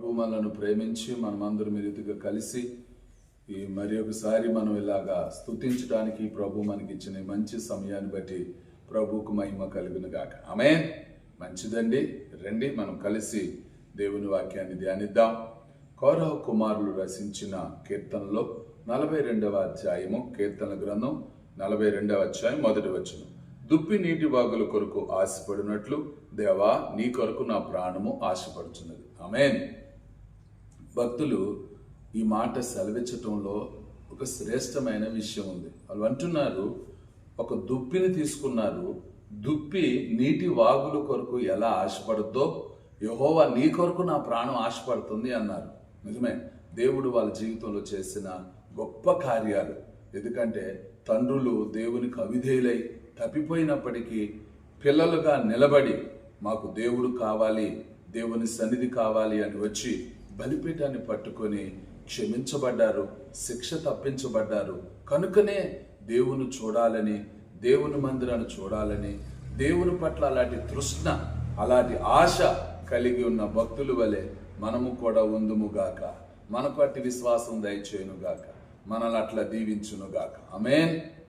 ప్రభు మనలను ప్రేమించి మనమందరం ఈ రీతిగా కలిసి ఈ మరి ఒకసారి మనం ఇలాగా స్తుతించడానికి ప్రభు మనకి ఇచ్చిన మంచి సమయాన్ని బట్టి ప్రభువుకు మహిమ కలుగును గాక. ఆమేన్. మంచిదండి, రండి మనం కలిసి దేవుని వాక్యాన్ని ధ్యానిద్దాం. కోరహ కుమారులు రచించిన కీర్తనలో 42వ అధ్యాయము, కీర్తన గ్రంథం 42వ అధ్యాయం 1వ వచనం. దుప్పి నీటి వాగుల కొరకు ఆశపడినట్లు దేవా నీ కొరకు నా ప్రాణము ఆశపడుచున్నది. ఆమేన్. భక్తులు ఈ మాట సెలవిచ్చటంలో ఒక శ్రేష్టమైన విషయం ఉంది. వాళ్ళు అంటున్నారు, ఒక దుప్పిని తీసుకున్నారు, దుప్పి నీటి వాగుల కొరకు ఎలా ఆశపడుద్దో యెహోవా నీ కొరకు నా ప్రాణం ఆశపడుతుంది అన్నారు. నిజమే, దేవుడు వాళ్ళ జీవితంలో చేసిన గొప్ప కార్యాలు. ఎందుకంటే తండ్రులు దేవునికి అవిధేయులై తప్పిపోయినప్పటికీ పిల్లలుగా నిలబడి మాకు దేవుడు కావాలి, దేవుని సన్నిధి కావాలి అని వచ్చి బలిపీఠాన్ని పట్టుకొని క్షమించబడ్డారు, శిక్ష తప్పించబడ్డారు. కనుకనే దేవుని చూడాలని, దేవుని మందిరాన్ని చూడాలని, దేవుని పట్ల అలాంటి తృష్ణ, అలాంటి ఆశ కలిగి ఉన్న భక్తుల వలె మనము కూడా ఉందుముగాక. మనకు అట్టి విశ్వాసం దయచేయునుగాక. మనల్ని అట్లా దీవించునుగాక. ఆమేన్.